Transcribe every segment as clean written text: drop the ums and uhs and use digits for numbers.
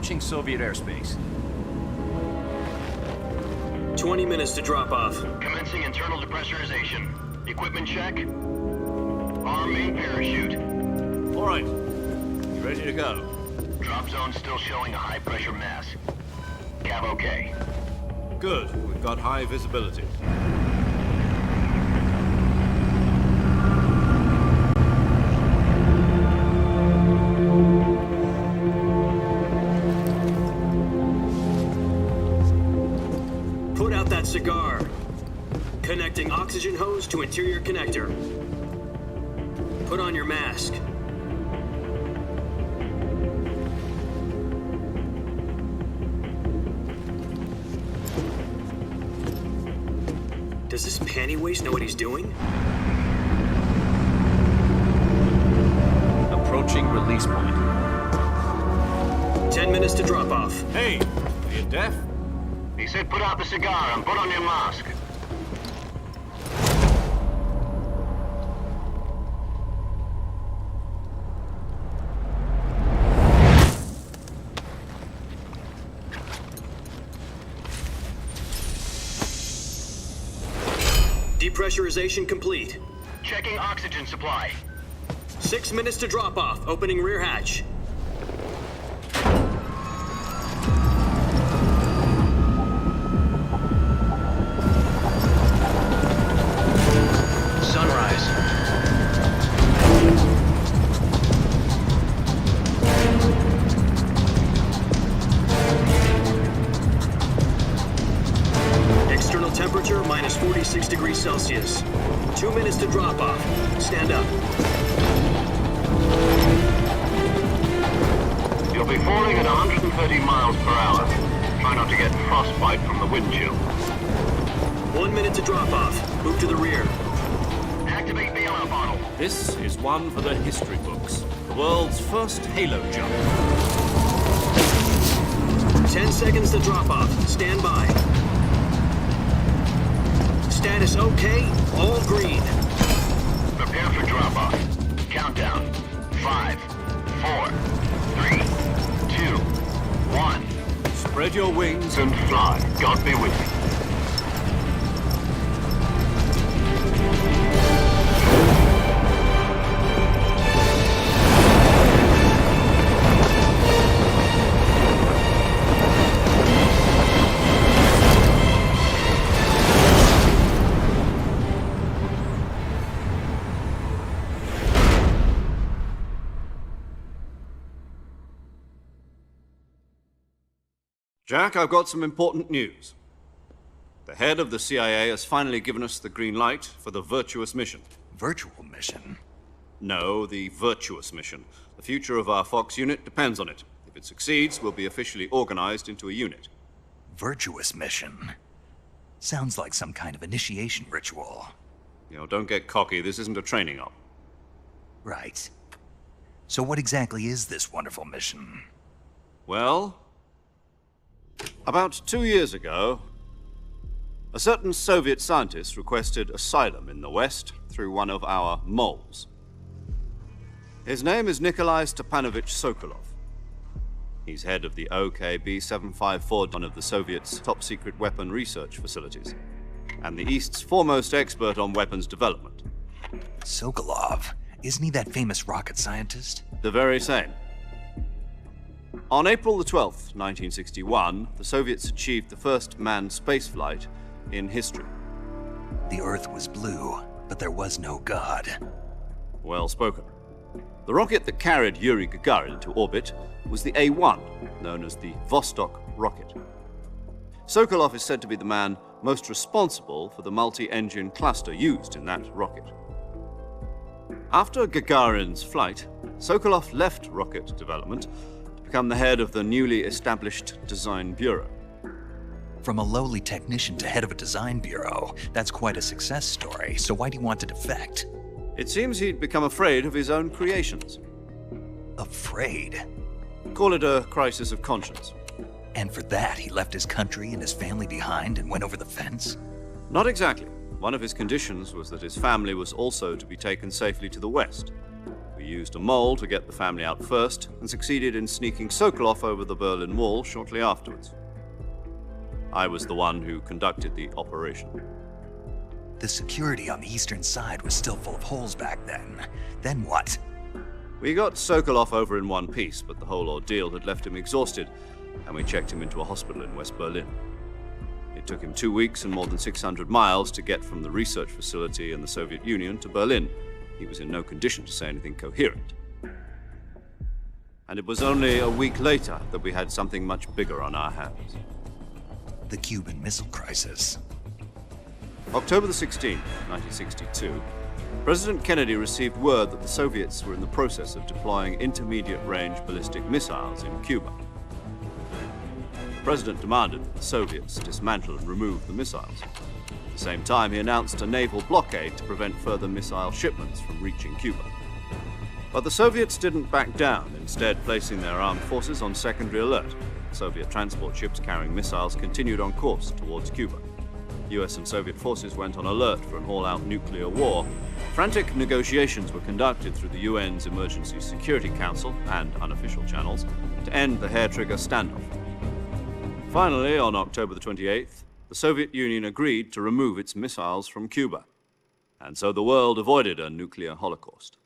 approaching Soviet airspace. 20 minutes to drop off. Commencing internal depressurization. Equipment check. Arm main parachute. All right. You ready to go? Drop zone still showing a high pressure mass. Cav okay. Good. We've got high visibility. Put out that cigar. Connecting oxygen hose to interior connector. Put on your mask. Does this panty waste know what he's doing? Approaching release point. 10 minutes to drop off. Hey, are you deaf? He said put out the cigar and put on your mask. Depressurization complete. Checking oxygen supply. 6 minutes to drop off. Opening rear hatch. Sunrise. External temperature minus 46 degrees Celsius. 2 minutes to drop off. Stand up. You'll be falling at 130 miles per hour. Try not to get frostbite from the wind chill. 1 minute to drop off. Move to the rear. Activate the yellow bottle. This is one for the history books. The world's first halo jump. 10 seconds to drop off. Stand by. Status okay. All green. Prepare for drop off. Countdown. 5, 4, 3, 2, 1. Spread your wings And fly. God be with you. Jack, I've got some important news. The head of the CIA has finally given us the green light for the virtuous mission. Virtual mission? No, the virtuous mission. The future of our Fox unit depends on it. If it succeeds, we'll be officially organized into a unit. Virtuous mission? Sounds like some kind of initiation ritual. You know, don't get cocky. This isn't a training op. Right. So what exactly is this wonderful mission? Well, about 2 years ago, a certain Soviet scientist requested asylum in the West through one of our moles. His name is Nikolai Stepanovich Sokolov. He's head of the OKB-754, one of the Soviets' top-secret weapon research facilities, and the East's foremost expert on weapons development. Sokolov? Isn't he that famous rocket scientist? The very same. On April the 12th, 1961, the Soviets achieved the first manned spaceflight in history. The Earth was blue, but there was no God. Well spoken. The rocket that carried Yuri Gagarin into orbit was the A-1, known as the Vostok rocket. Sokolov is said to be the man most responsible for the multi-engine cluster used in that rocket. After Gagarin's flight, Sokolov left rocket development to become the head of the newly established Design Bureau. From a lowly technician to head of a design bureau, that's quite a success story, so why'd he want to defect? It seems he'd become afraid of his own creations. Afraid? Call it a crisis of conscience. And for that, he left his country and his family behind and went over the fence? Not exactly. One of his conditions was that his family was also to be taken safely to the West. For We used a mole to get the family out first and succeeded in sneaking Sokolov over the Berlin Wall shortly afterwards. I was the one who conducted the operation. The security on the eastern side was still full of holes back then. Then what? We got Sokolov over in one piece, but the whole ordeal had left him exhausted, and we checked him into a hospital in West Berlin. It took him 2 weeks and more than 600 miles to get from the research facility in the Soviet Union to Berlin. He was in no condition to say anything coherent. And it was only a week later that we had something much bigger on our hands. The Cuban Missile Crisis. October the 16th, 1962, President Kennedy received word that the Soviets were in the process of deploying intermediate-range ballistic missiles in Cuba. The President demanded that the Soviets dismantle and remove the missiles. At the same time, he announced a naval blockade to prevent further missile shipments from reaching Cuba. But the Soviets didn't back down, instead placing their armed forces on secondary alert. Soviet transport ships carrying missiles continued on course towards Cuba. US and Soviet forces went on alert for an all-out nuclear war. Frantic negotiations were conducted through the UN's Emergency Security Council and unofficial channels to end the hair-trigger standoff. Finally, on October the 28th, the Soviet Union agreed to remove its missiles from Cuba, and so the world avoided a nuclear holocaust.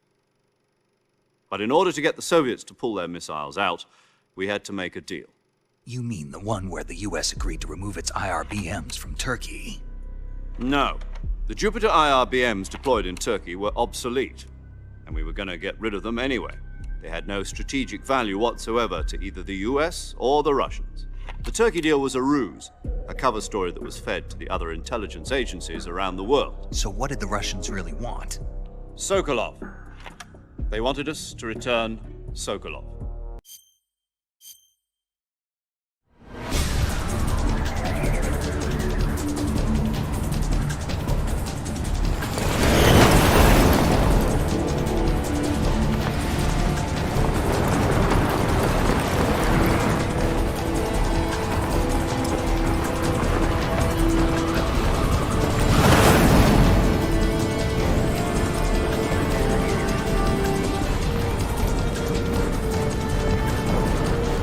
But in order to get the Soviets to pull their missiles out, we had to make a deal. You mean the one where the US agreed to remove its IRBMs from Turkey? No. The Jupiter IRBMs deployed in Turkey were obsolete, and we were going to get rid of them anyway. They had no strategic value whatsoever to either the US or the Russians. The Turkey deal was a ruse, a cover story that was fed to the other intelligence agencies around the world. So what did the Russians really want? Sokolov. They wanted us to return Sokolov.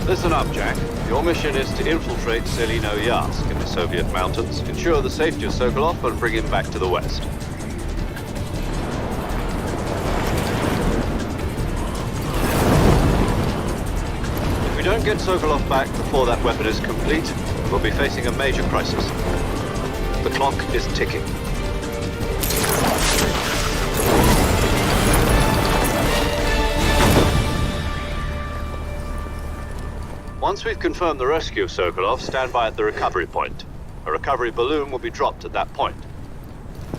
Listen up, Jack. Your mission is to infiltrate Selino-Yarsk in the Soviet mountains, ensure the safety of Sokolov, and bring him back to the West. If we don't get Sokolov back before that weapon is complete, we'll be facing a major crisis. The clock is ticking. Once we've confirmed the rescue of Sokolov, stand by at the recovery point. A recovery balloon will be dropped at that point.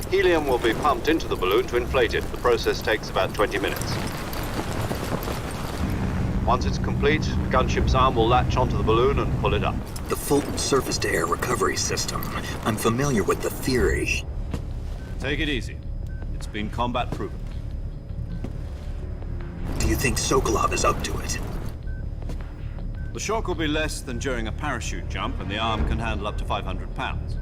Helium will be pumped into the balloon to inflate it. The process takes about 20 minutes. Once it's complete, the gunship's arm will latch onto the balloon and pull it up. The Fulton surface-to-air recovery system. I'm familiar with the theory. Take it easy. It's been combat-proven. Do you think Sokolov is up to it? The shock will be less than during a parachute jump, and the arm can handle up to 500 pounds.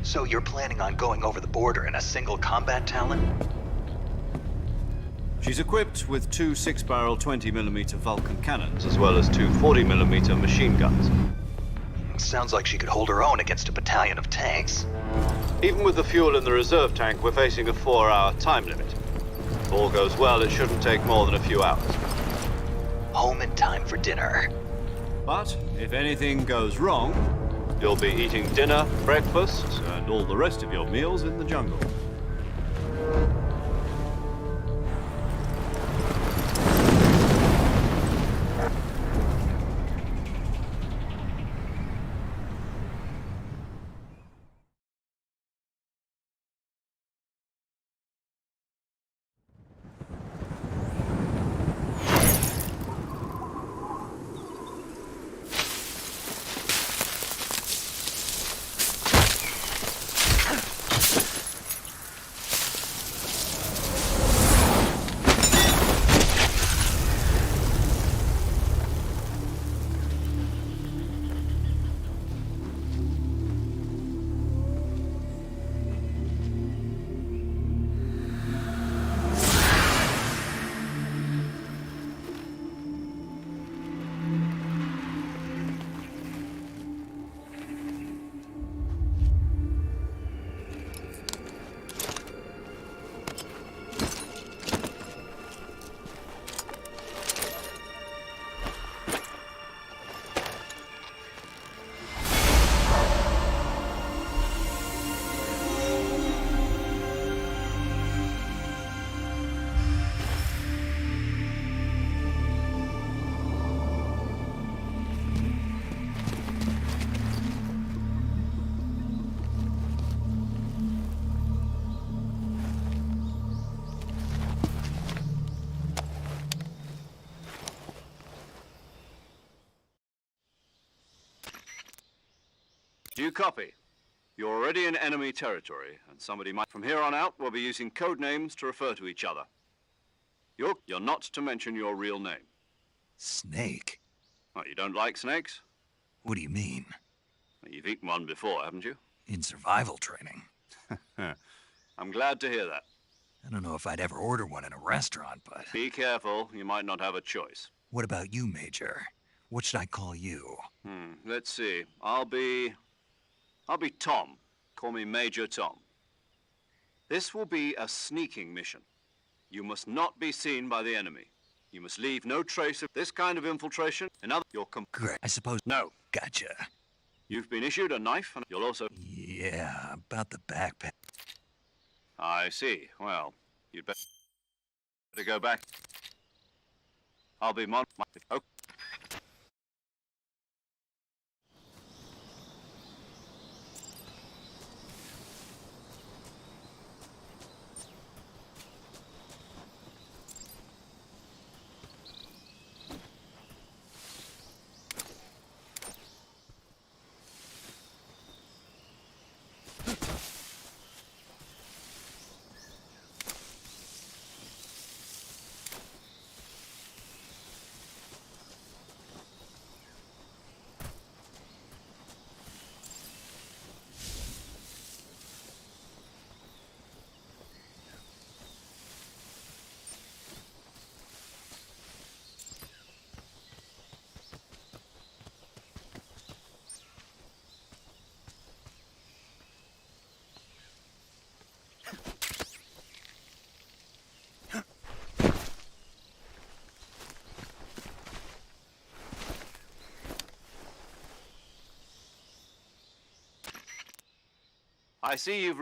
So you're planning on going over the border in a single combat Talon? She's equipped with two 6-barrel 20mm Vulcan cannons, as well as two 40mm machine guns. Sounds like she could hold her own against a battalion of tanks. Even with the fuel in the reserve tank, we're facing a 4-hour time limit. If all goes well, it shouldn't take more than a few hours. Home in time for dinner. But if anything goes wrong, you'll be eating dinner, breakfast, and all the rest of your meals in the jungle. you copy? You're already in enemy territory, and somebody might... From here on out, we'll be using code names to refer to each other. You're not to mention your real name. Snake? Oh, you don't like snakes? What do you mean? You've eaten one before, haven't you? In survival training. I'm glad to hear that. I don't know if I'd ever order one in a restaurant, but... Be careful, you might not have a choice. What about you, Major? What should I call you? Let's see. I'll be Tom. Call me Major Tom. This will be a sneaking mission. You must not be seen by the enemy. You must leave no trace of this kind of infiltration. Great. I suppose... No. Gotcha. You've been issued a knife, and you'll also... Yeah, about the backpack. I see. Well, you'd better go back. I'll be oh. I see you've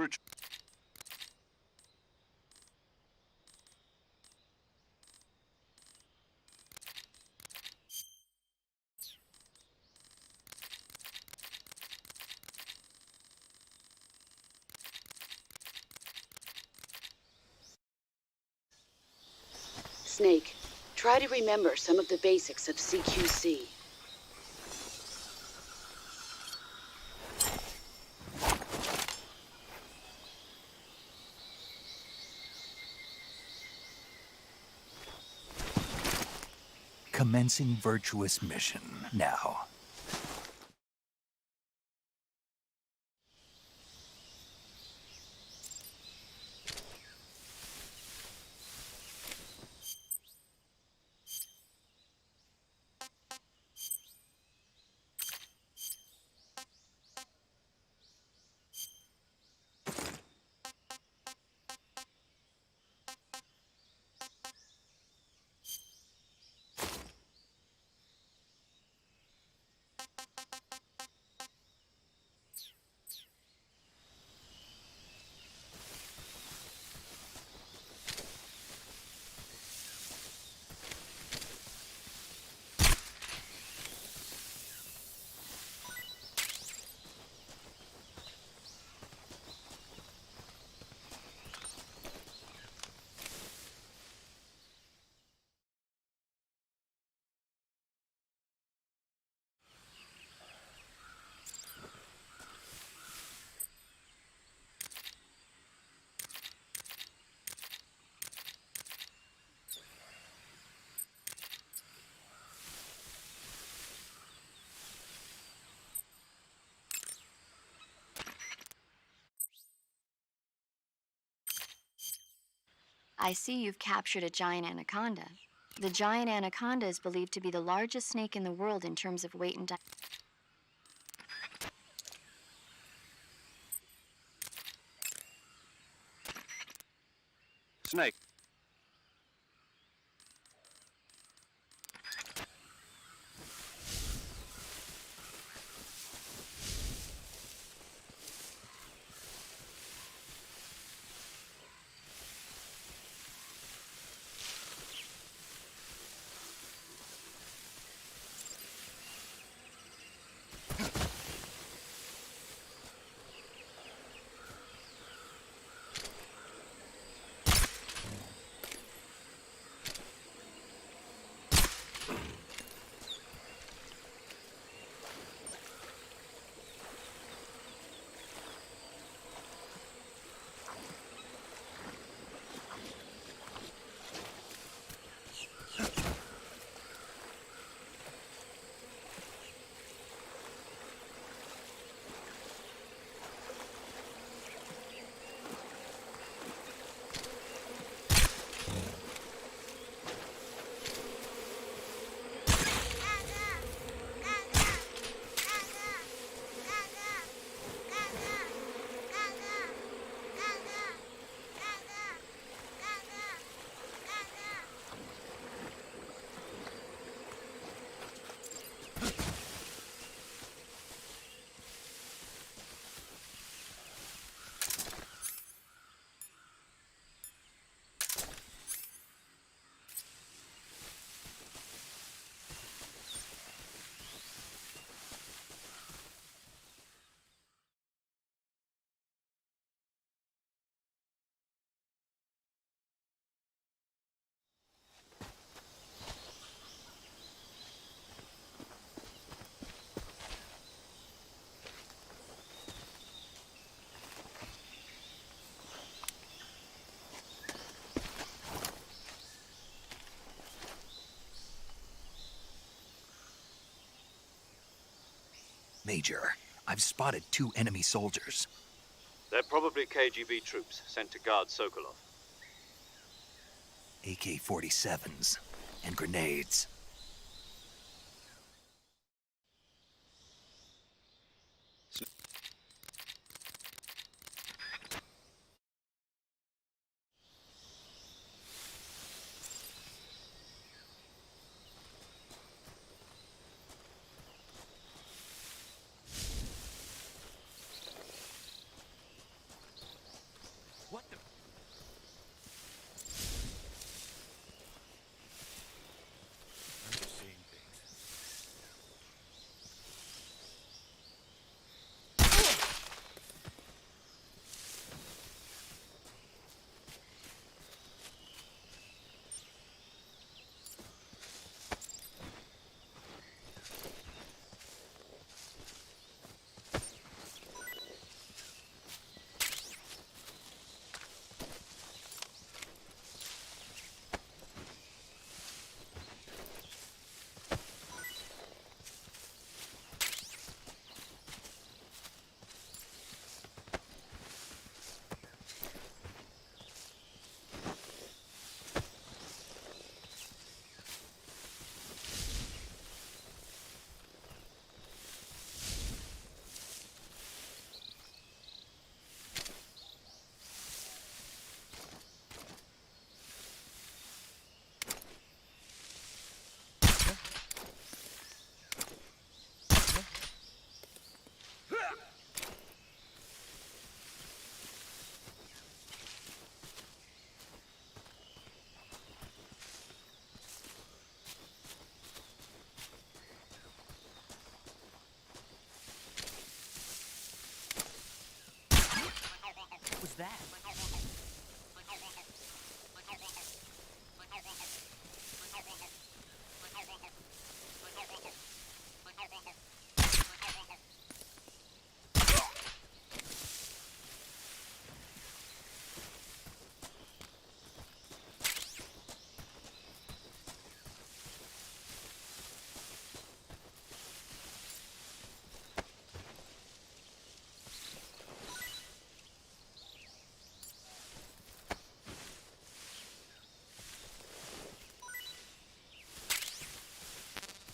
Snake, try to remember some of the basics of CQC. Commencing virtuous mission. Now. I see you've captured a giant anaconda. The giant anaconda is believed to be the largest snake in the world in terms of weight and diameter. Snake. Major, I've spotted 2 enemy soldiers. They're probably KGB troops sent to guard Sokolov. AK-47s and grenades. What the? I'm just seeing things. What was that?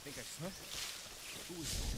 Think I smell it? Who is that?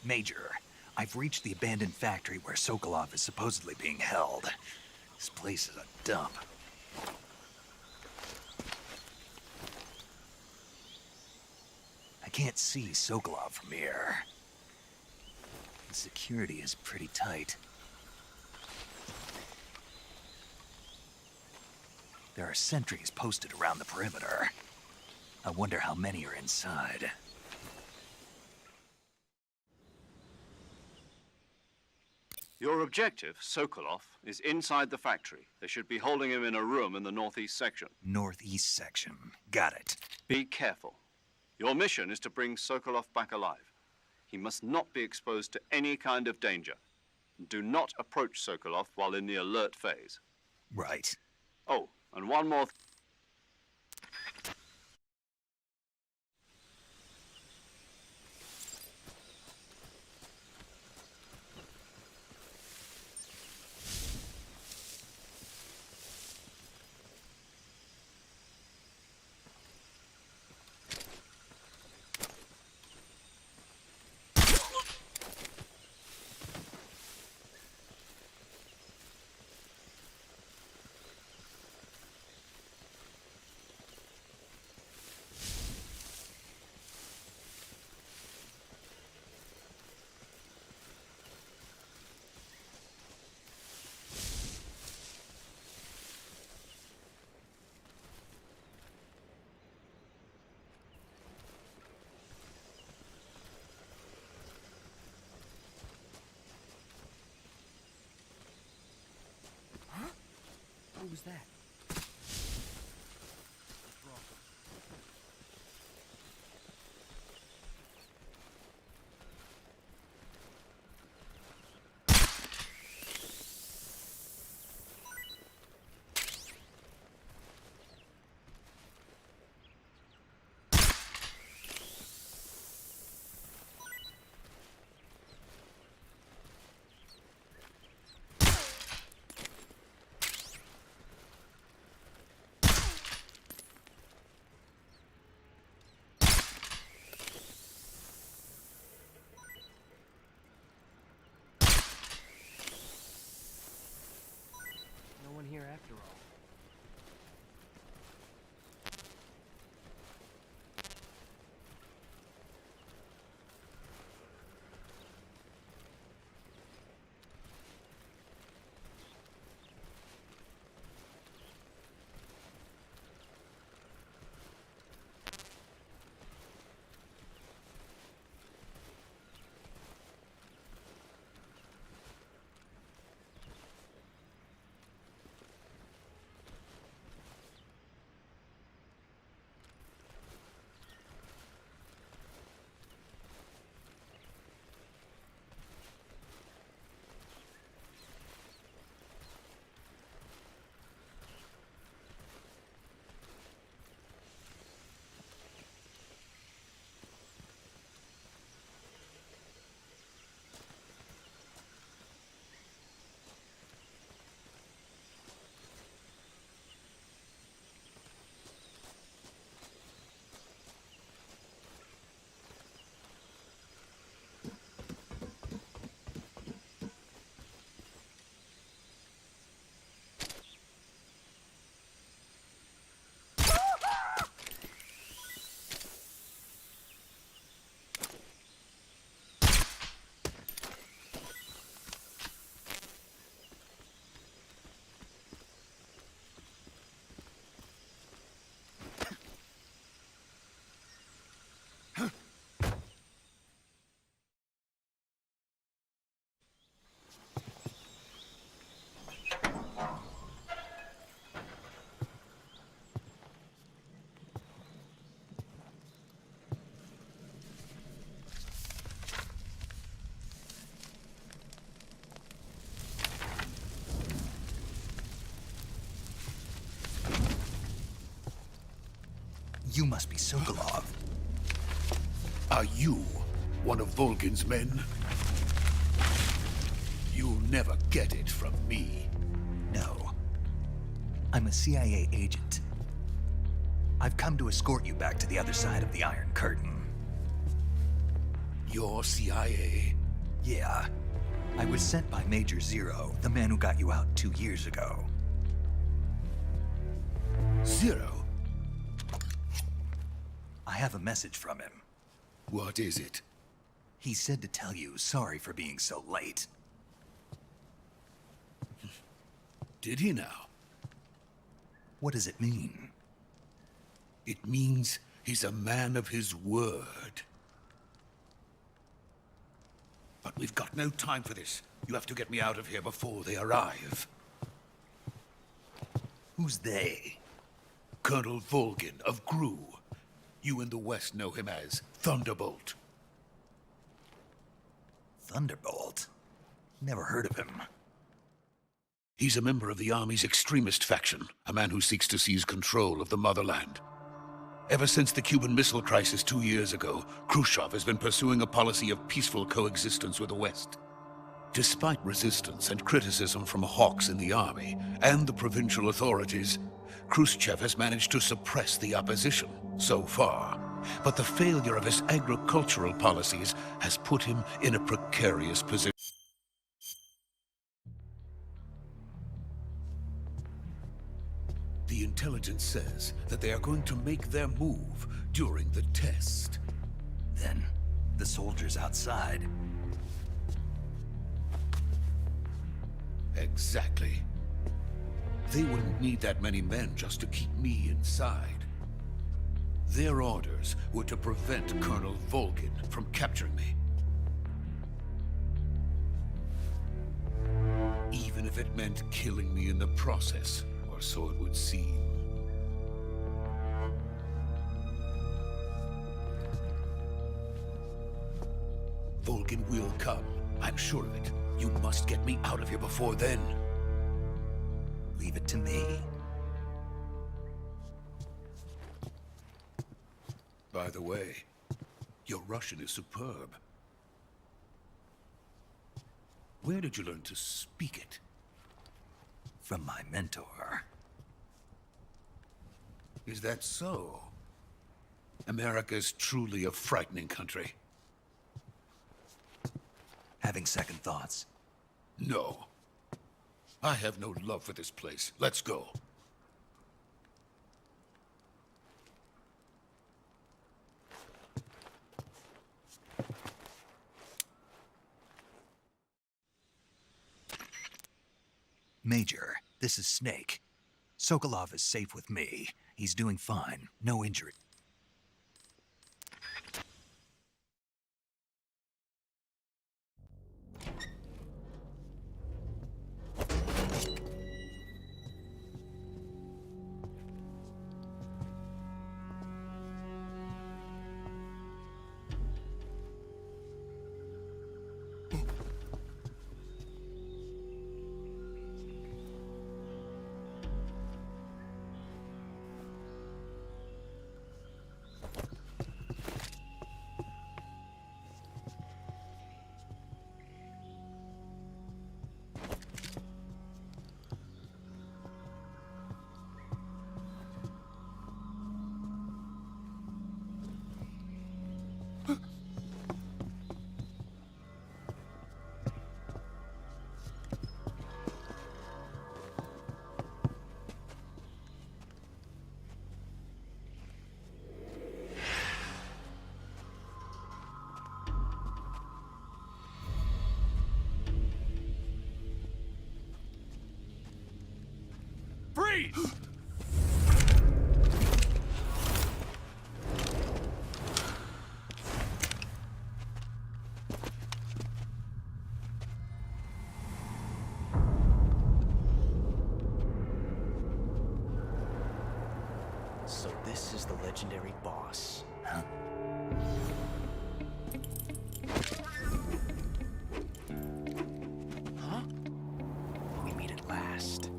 Major, I've reached the abandoned factory where Sokolov is supposedly being held. This place is a dump. I can't see Sokolov from here. The security is pretty tight. There are sentries posted around the perimeter. I wonder how many are inside. Your objective, Sokolov, is inside the factory. They should be holding him in a room in the northeast section. Northeast section. Got it. Be careful. Your mission is to bring Sokolov back alive. He must not be exposed to any kind of danger. Do not approach Sokolov while in the alert phase. Right. Oh, and one more What was that? No one here after all. You must be Sokolov. Are you one of Volgin's men? You'll never get it from me. No. I'm a CIA agent. I've come to escort you back to the other side of the Iron Curtain. You're CIA? Yeah. I was sent by Major Zero, the man who got you out 2 years ago. Zero? I have a message from him. What is it? He said to tell you sorry for being so late. Did he now? What does it mean? It means he's a man of his word. But we've got no time for this. You have to get me out of here before they arrive. Who's they? Colonel Volgin of Gru. You in the West know him as Thunderbolt. Thunderbolt? Never heard of him. He's a member of the Army's extremist faction, a man who seeks to seize control of the motherland. Ever since the Cuban Missile Crisis 2 years ago, Khrushchev has been pursuing a policy of peaceful coexistence with the West. Despite resistance and criticism from hawks in the army and the provincial authorities, Khrushchev has managed to suppress the opposition so far. But the failure of his agricultural policies has put him in a precarious position. The intelligence says that they are going to make their move during the test. Then, the soldiers outside. Exactly. They wouldn't need that many men just to keep me inside. Their orders were to prevent Colonel Volgin from capturing me. Even if it meant killing me in the process, or so it would seem. Volgin will come. I'm sure of it. You must get me out of here before then. Leave it to me. By the way, your Russian is superb. Where did you learn to speak it? From my mentor. Is that so? America's truly a frightening country. Having second thoughts. No. I have no love for this place. Let's go. Major, this is Snake. Sokolov is safe with me. He's doing fine. No injury. Freeze! So this is the legendary boss. Huh? Huh? We meet at last.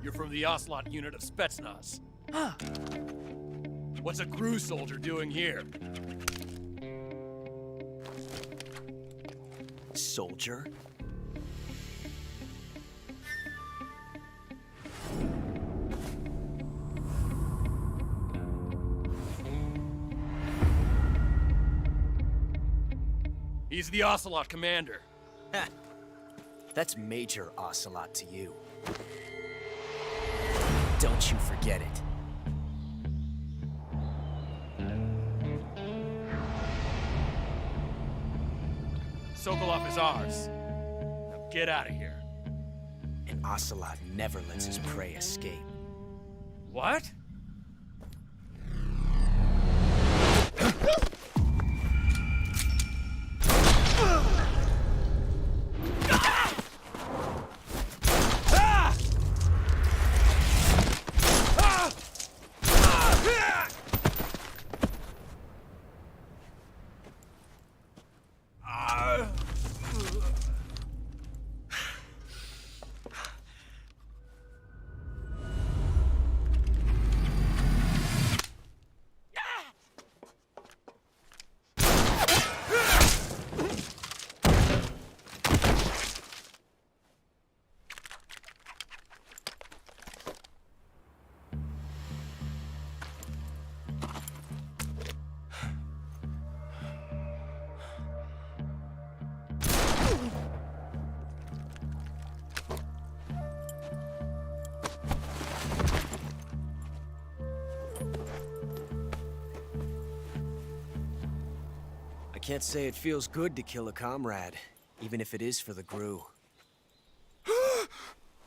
You're from the Ocelot unit of Spetsnaz. Huh. What's a crew soldier doing here? Soldier? He's the Ocelot commander. Ha! That's Major Ocelot to you. Don't you forget it. Sokolov is ours. Now get out of here. And Ocelot never lets his prey escape. What? I can't say it feels good to kill a comrade, even if it is for the Gru.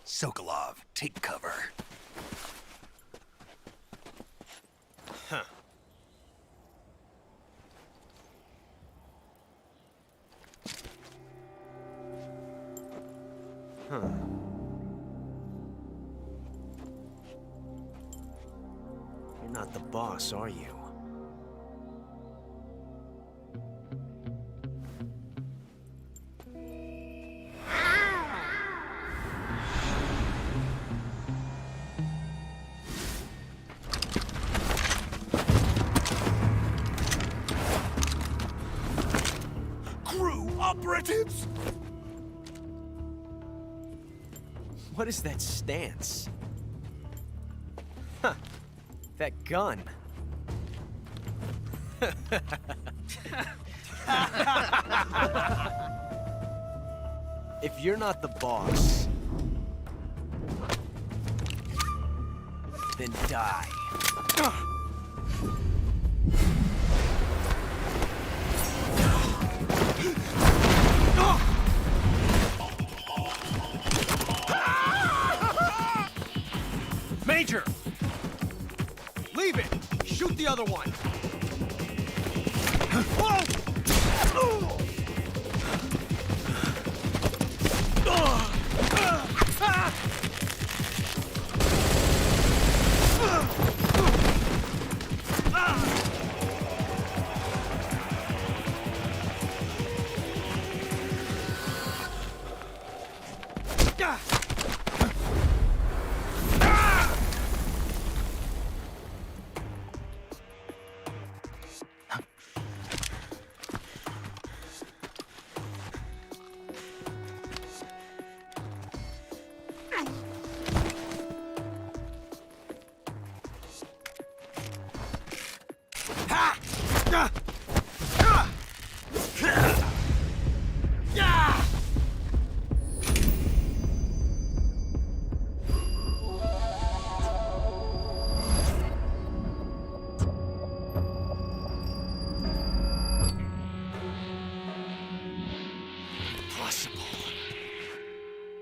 Sokolov, take cover. Huh. Huh. You're not the boss, are you? Operatives! What is that stance? Huh. That gun. If you're not the boss, then die. Major! Leave it! Shoot the other one!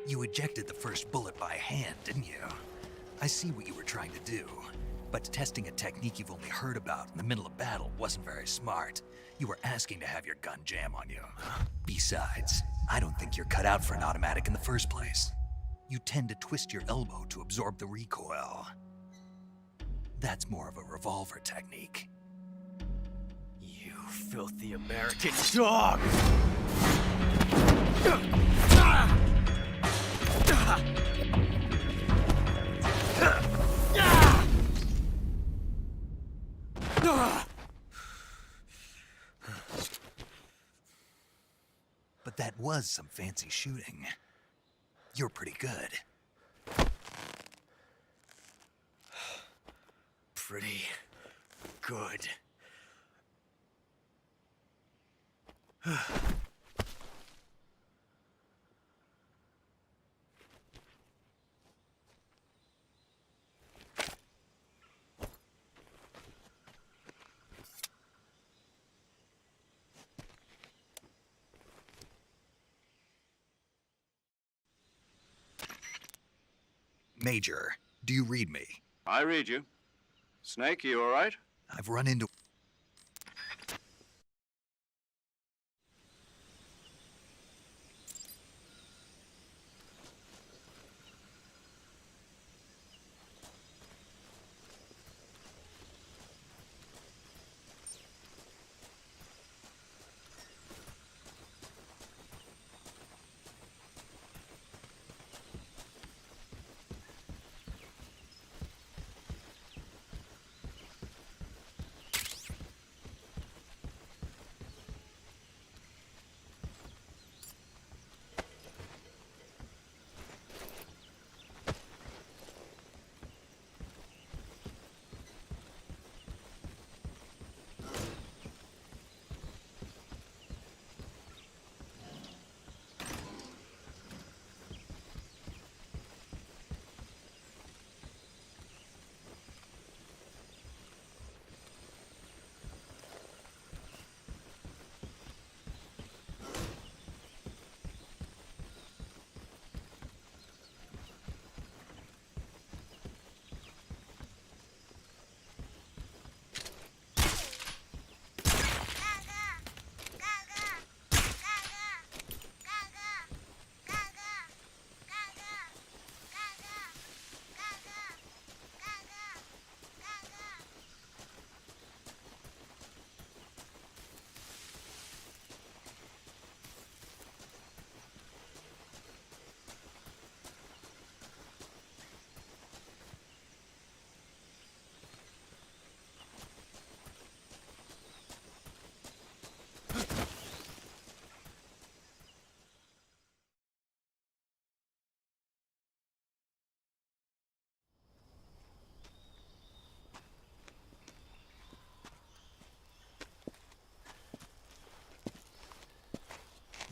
You ejected the first bullet by hand, didn't you? I see what you were trying to do. But testing a technique you've only heard about in the middle of battle wasn't very smart. You were asking to have your gun jam on you. Besides, I don't think you're cut out for an automatic in the first place. You tend to twist your elbow to absorb the recoil. That's more of a revolver technique. You filthy American dog! But that was some fancy shooting. You're pretty good. Pretty good. Major, do you read me? I read you. Snake, you all right? I've run into...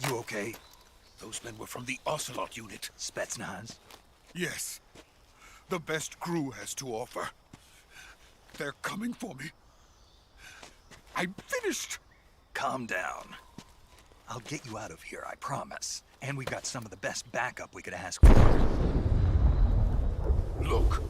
You okay? Those men were from the Ocelot unit. Spetsnaz? Yes. The best crew has to offer. They're coming for me. I'm finished. Calm down. I'll get you out of here, I promise. And we got some of the best backup we could ask for. Look.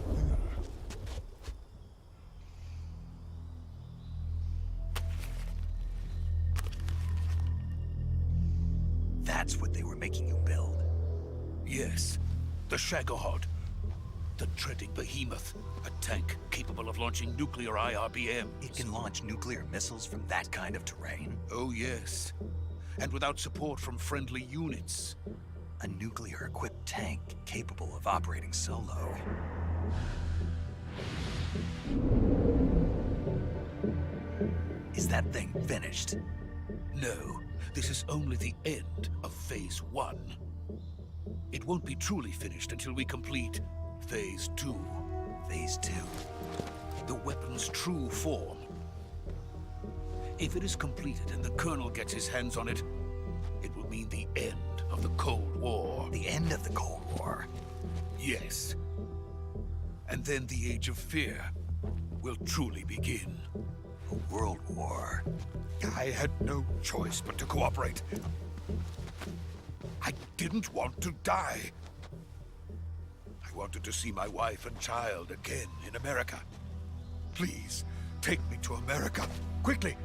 That's what they were making you build. Yes. The Shagohod. The treading behemoth. A tank capable of launching nuclear IRBMs. It can launch nuclear missiles from that kind of terrain? Oh, yes. And without support from friendly units. A nuclear-equipped tank capable of operating solo. Is that thing finished? No, this is only the end of Phase 1. It won't be truly finished until we complete Phase 2. Phase 2? The weapon's true form. If it is completed and the Colonel gets his hands on it, it will mean the end of the Cold War. The end of the Cold War? Yes. And then the Age of Fear will truly begin. A world war? I had no choice but to cooperate. I didn't want to die. I wanted to see my wife and child again in America. Please, take me to America, quickly.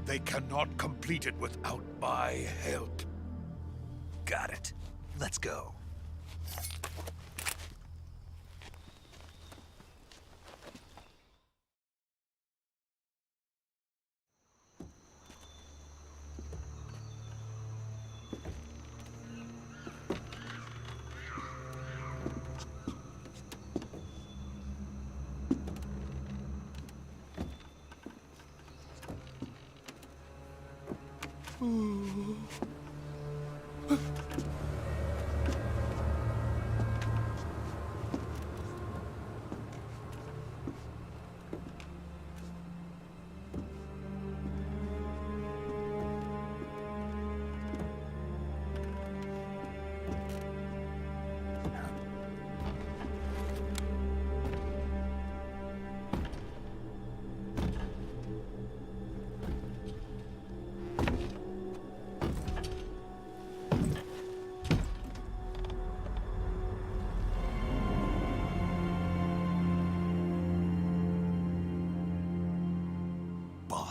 They cannot complete it without my help. Got it. Let's go.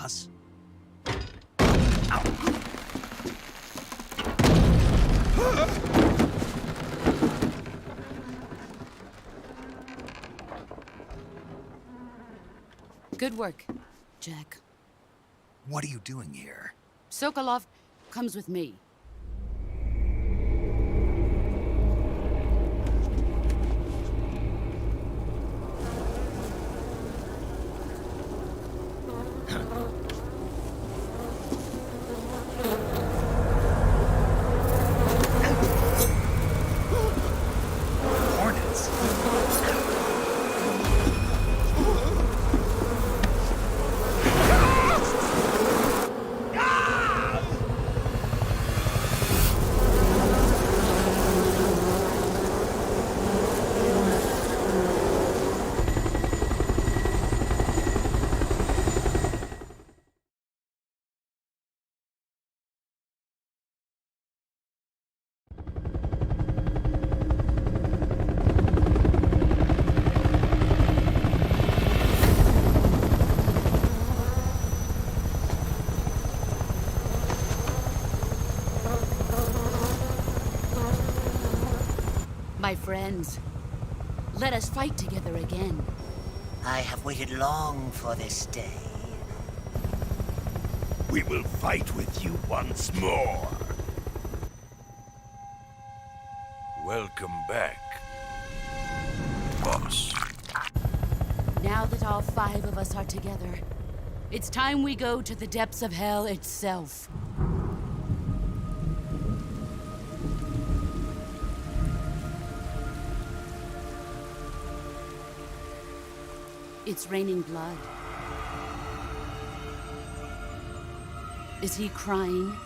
boss. Good work, Jack. What are you doing here? Sokolov comes with me. Hornets. My friends, let us fight together again. I have waited long for this day. We will fight with you once more. Welcome back, boss. Now that all 5 of us are together, it's time we go to the depths of hell itself. It's raining blood. Is he crying?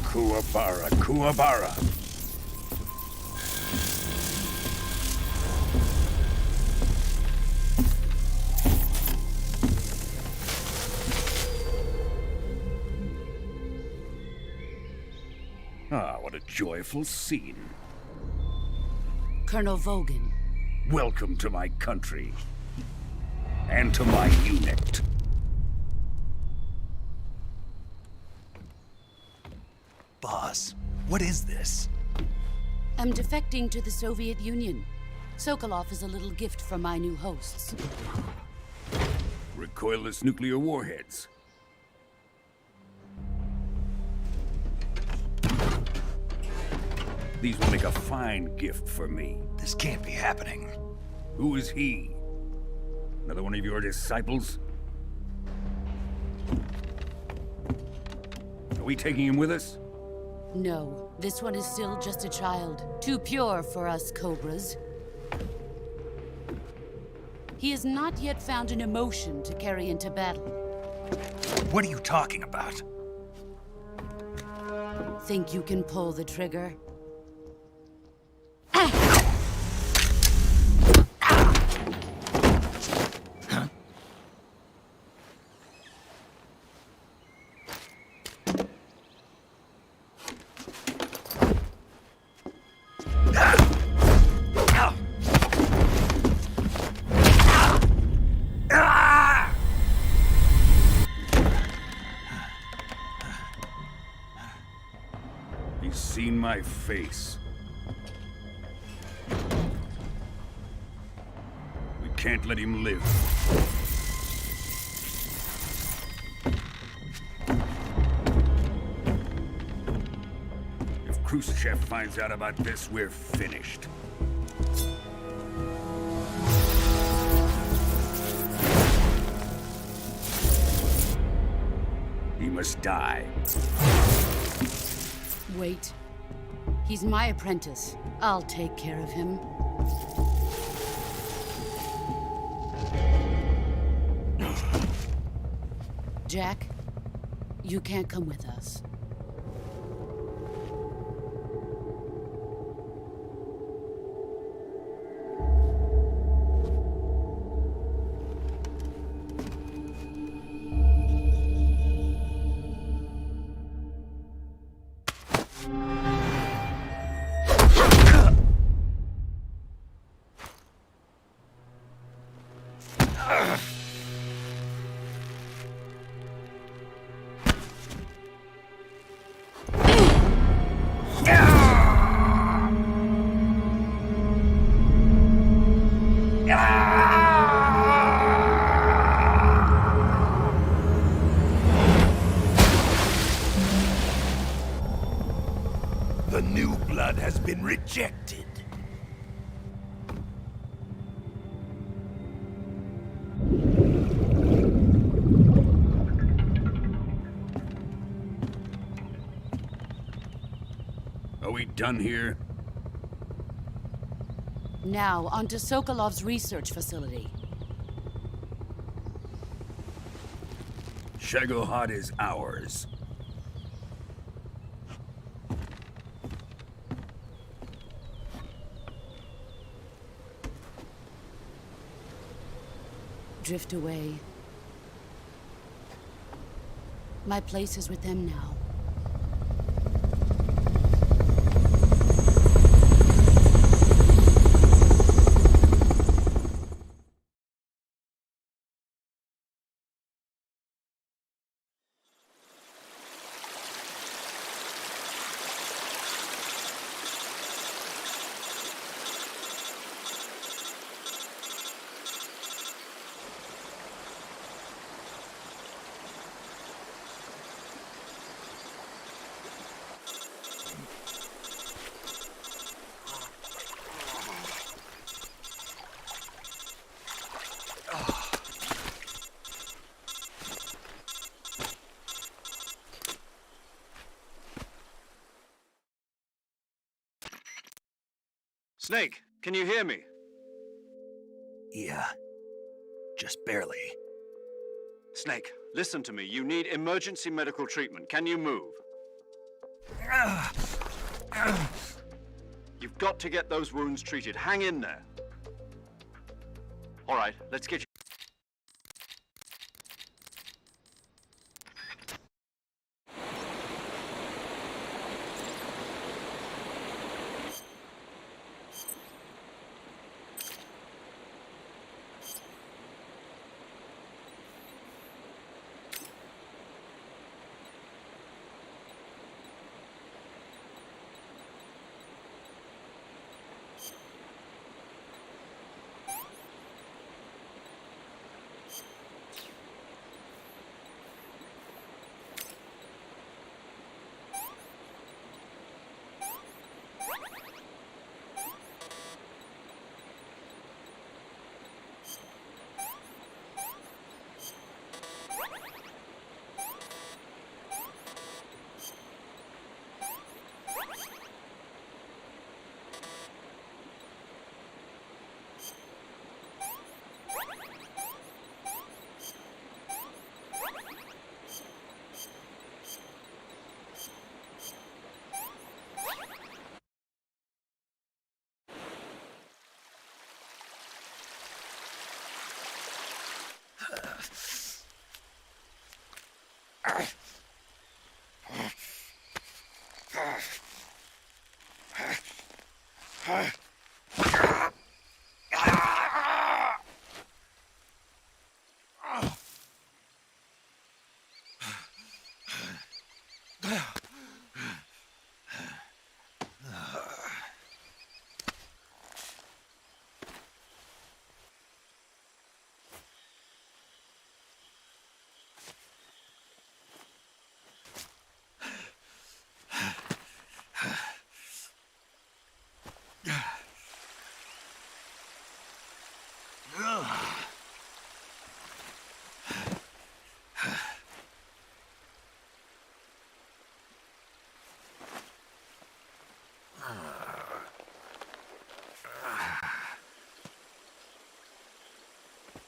Kuwabara, Kuwabara. Ah, what a joyful scene. Colonel Vogan. Welcome to my country. And to my unit. Boss, what is this? I'm defecting to the Soviet Union. Sokolov is a little gift from my new hosts. Recoilless nuclear warheads. These will make a fine gift for me. This can't be happening. Who is he? Another one of your disciples? Are we taking him with us? No, this one is still just a child. Too pure for us Cobras. He has not yet found an emotion to carry into battle. What are you talking about? Think you can pull the trigger? He's seen my face. We can't let him live. If Khrushchev finds out about this, we're finished. He must die. Wait. He's my apprentice. I'll take care of him. Jack, you can't come with us. The new blood has been rejected. Are we done here? Now, onto Sokolov's research facility. Shagohod is ours. Drift away. My place is with them now. Snake, can you hear me? Yeah. Just barely. Snake, listen to me. You need emergency medical treatment. Can you move? You've got to get those wounds treated. Hang in there. All right, let's get you.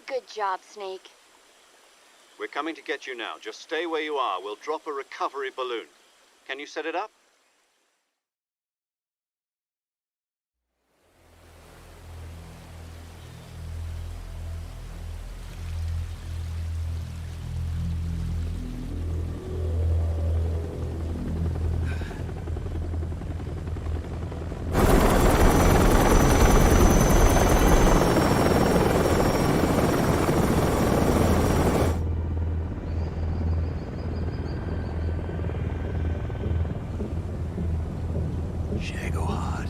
Good job, Snake. We're coming to get you now. Just stay where you are. We'll drop a recovery balloon. Can you set it up? Shagohod.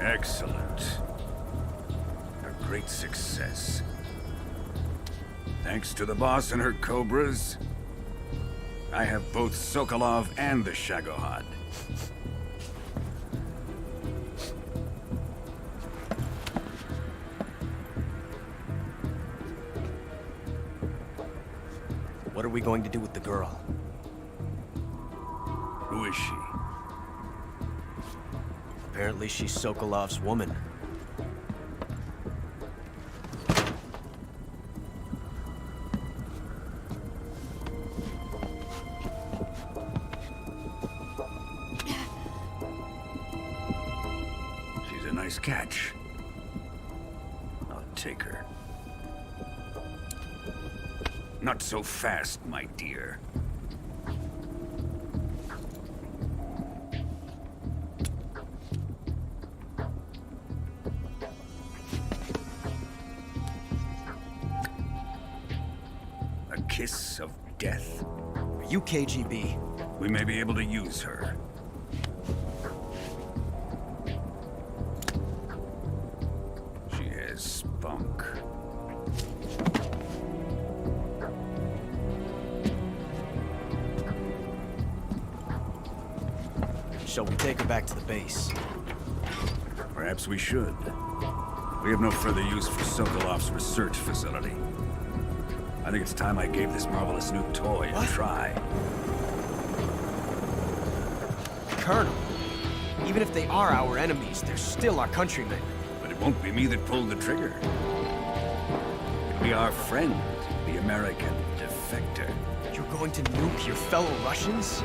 Excellent. A great success. Thanks to the boss and her cobras, I have both Sokolov and the Shagohod. What are we going to do with the girl? Who is she? Apparently she's Sokolov's woman. She's a nice catch. I'll take her. Not so fast, my dear. A kiss of death. Are you KGB? We may be able to use her. She has spunk. Shall we take her back to the base? Perhaps we should. We have no further use for Sokolov's research facility. I think it's time I gave this marvelous new toy a try. Colonel, even if they are our enemies, they're still our countrymen. But it won't be me that pulled the trigger. It'll be our friend, the American defector. You're going to nuke your fellow Russians?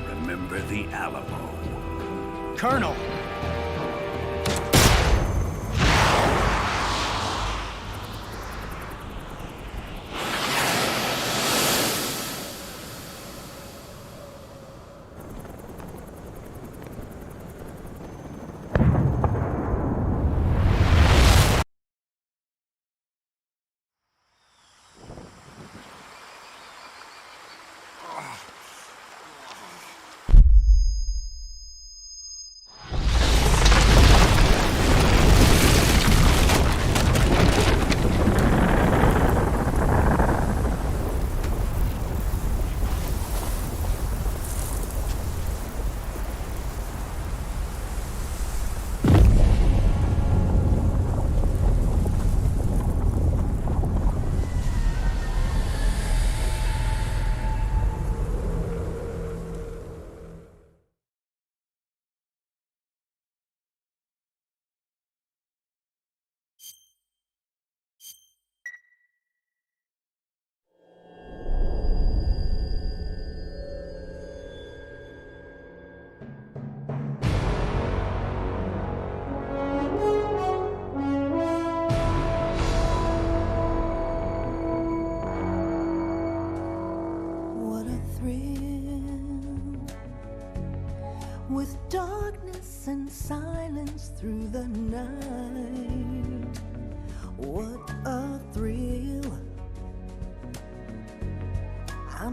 Remember the Alamo. Colonel!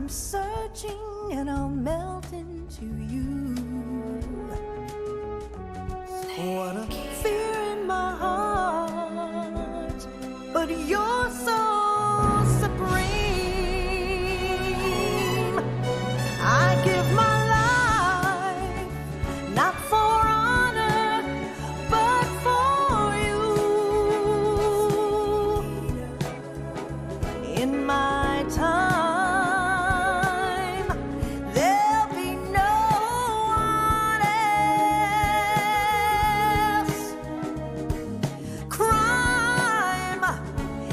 I'm searching and I'll melt into you. What a fear in my heart, but you're so supreme. I give my life, not for honor, but for you. In my time, there'll be no one else. Crime,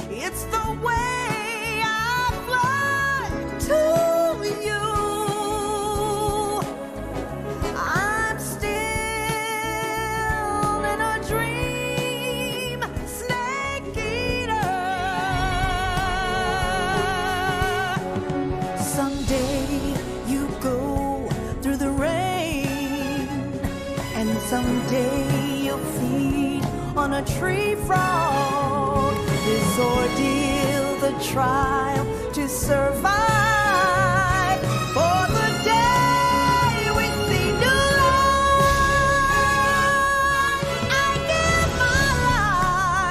it's the way I fly to you. I'm still in a dream, snake eater. Someday you go through the rain, and someday you'll feed on a tree frog. This ordeal, the trial to survive, for the day we see new light. I give my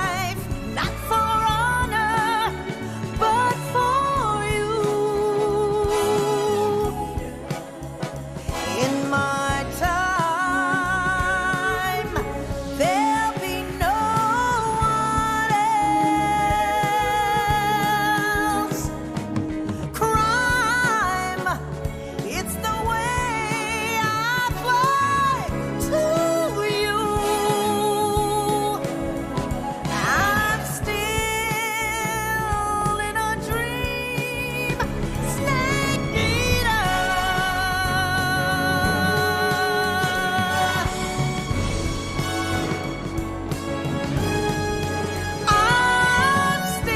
life, not for honor, but for you. In my time, there'll be no one else. Crime, it's the way I fly to you. I'm still in a dream, snake eater. I'm still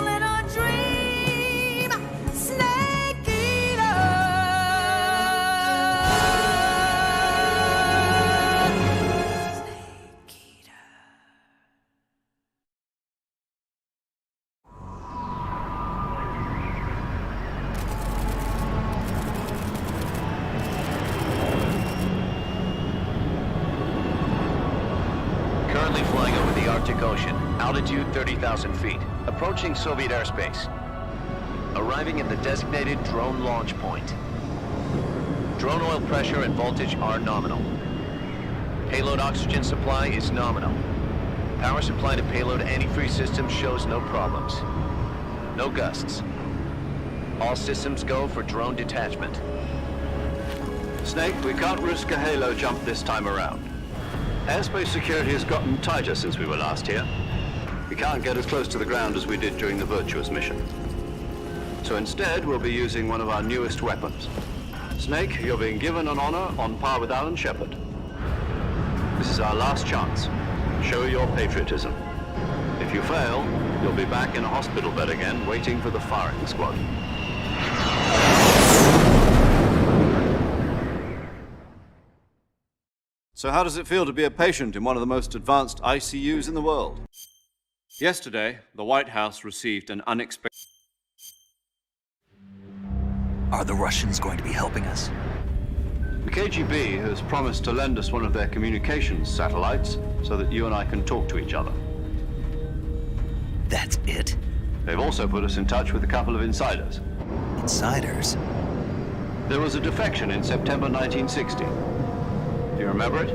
in a dream, snake eater. Currently flying over the Arctic Ocean, altitude 30,000 feet, approaching Soviet airspace. Arriving at the designated drone launch point. Drone oil pressure and voltage are nominal. Payload oxygen supply is nominal. Power supply to payload antifreeze system shows no problems. No gusts. All systems go for drone detachment. Snake, we can't risk a halo jump this time around. Airspace security has gotten tighter since we were last here. We can't get as close to the ground as we did during the Virtuous mission. So instead, we'll be using one of our newest weapons. Snake, you're being given an honor on par with Alan Shepard. This is our last chance. Show your patriotism. If you fail, you'll be back in a hospital bed again, waiting for the firing squad. So how does it feel to be a patient in one of the most advanced ICUs in the world? Yesterday, the White House received an unexpected... Are the Russians going to be helping us? The KGB has promised to lend us one of their communications satellites so that you and I can talk to each other. That's it? They've also put us in touch with a couple of insiders. Insiders? There was a defection in September 1960. Do you remember it?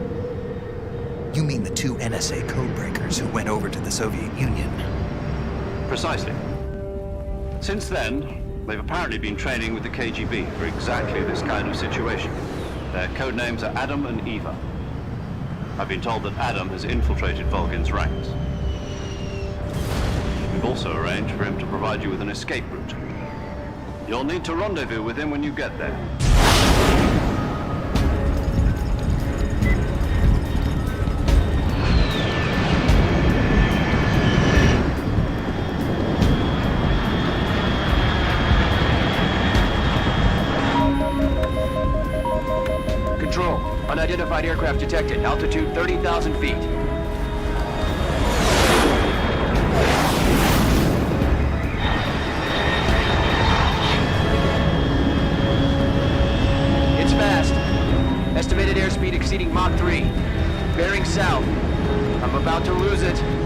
You mean the two NSA codebreakers who went over to the Soviet Union? Precisely. Since then, they've apparently been training with the KGB for exactly this kind of situation. Their code names are Adam and Eva. I've been told that Adam has infiltrated Volgin's ranks. We've also arranged for him to provide you with an escape route. You'll need to rendezvous with him when you get there. Control, unidentified aircraft detected, altitude 30,000 feet. lose it.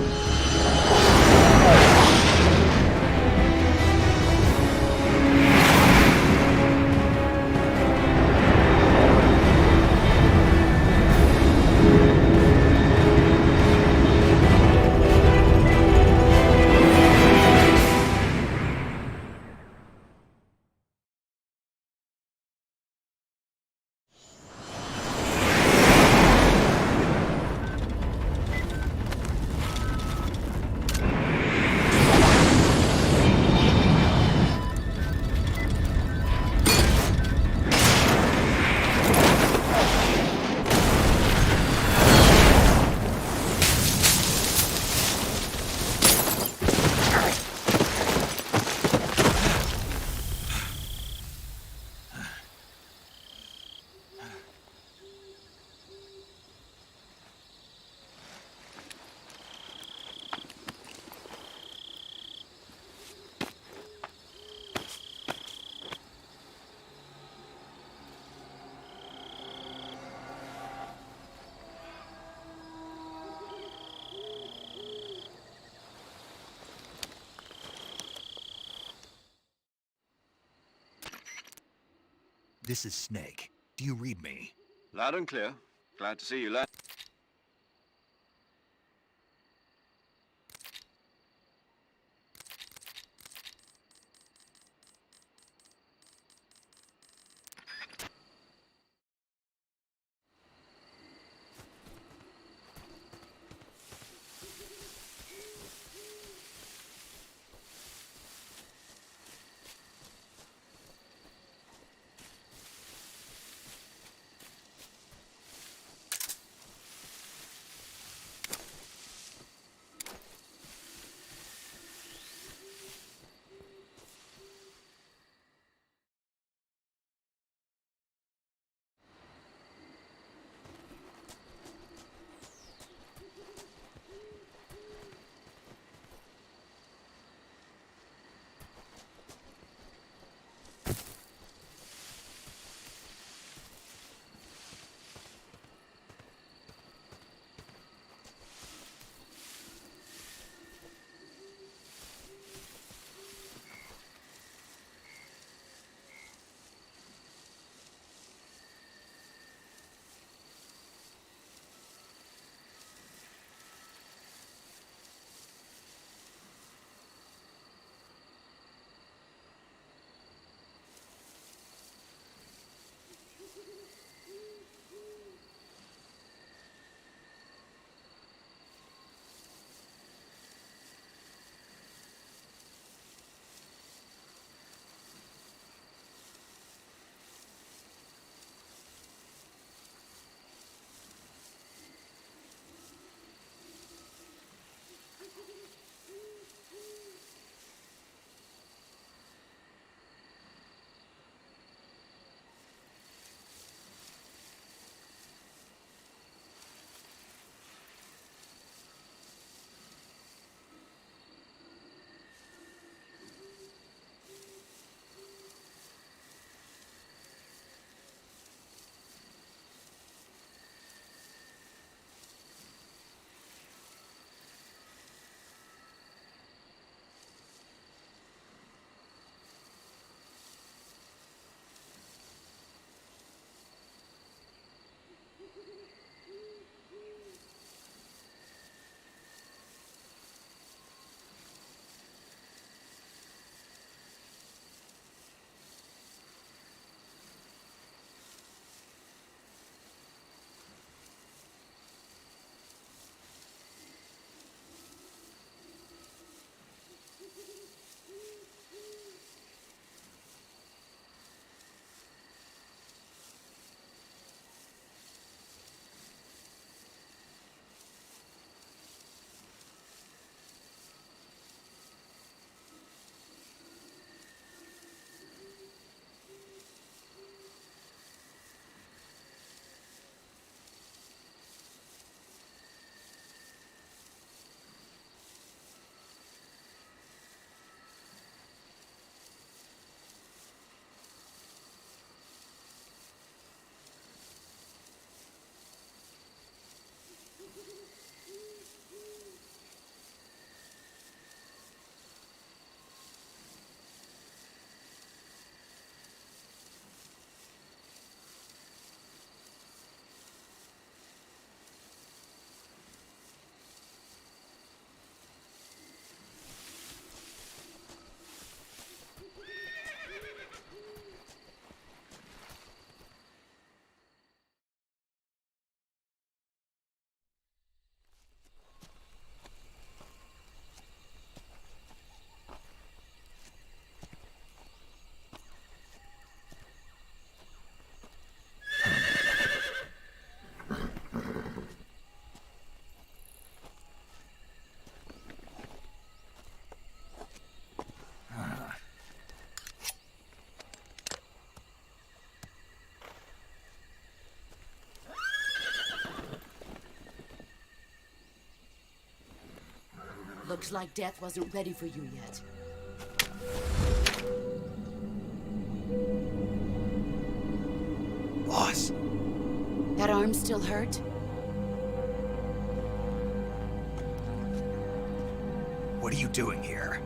This is Snake. Do you read me? Loud and clear. Glad to see you, lad. Looks like death wasn't ready for you yet. Boss. That arm still hurt? What are you doing here?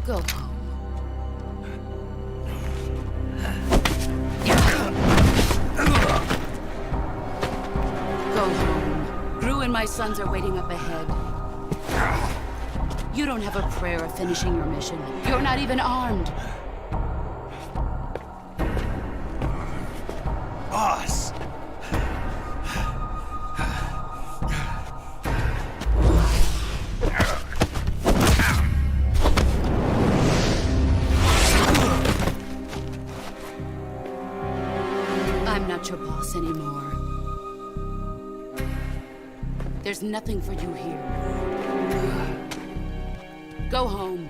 Go home. Go home. Gru and my sons are waiting up ahead. You don't have a prayer of finishing your mission. You're not even armed. Boss! I'm not your boss anymore. There's nothing for you here. Go home.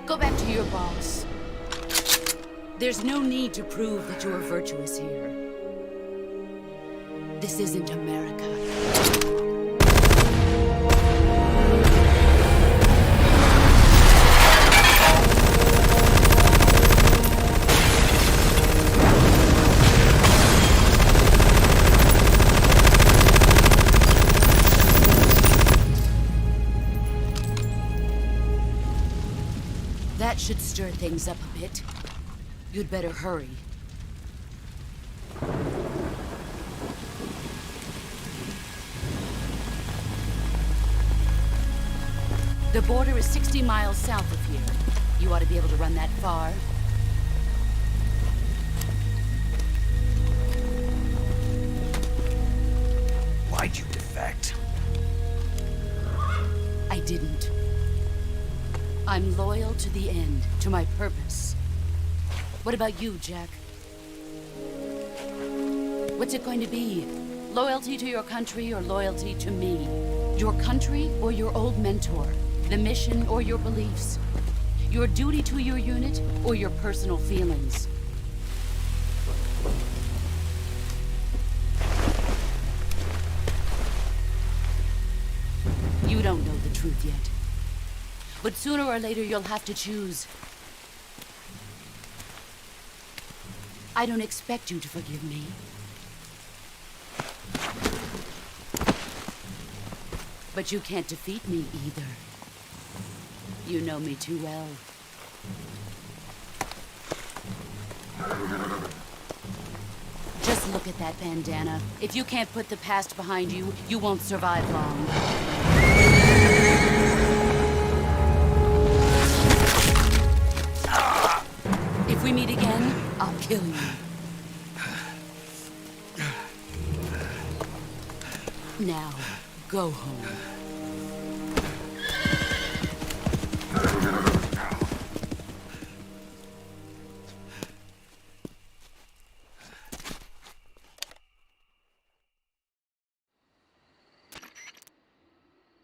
Go back to your boss. There's no need to prove that you are virtuous here. This isn't America. That should stir things up a bit. You'd better hurry. The border is 60 miles south of here. You ought to be able to run that far. Why'd you defect? I didn't. I'm loyal to the end, to my purpose. What about you, Jack? What's it going to be? Loyalty to your country or loyalty to me? Your country or your old mentor? The mission or your beliefs? Your duty to your unit or your personal feelings? You don't know the truth yet. But sooner or later, you'll have to choose. I don't expect you to forgive me. But you can't defeat me either. You know me too well. Just look at that bandana. If you can't put the past behind you, you won't survive long. If we meet again, I'll kill you. Now, go home.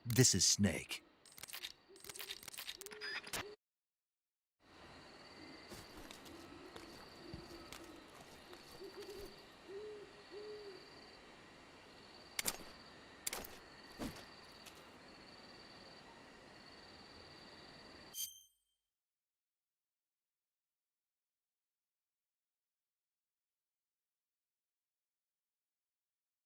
This is Snake.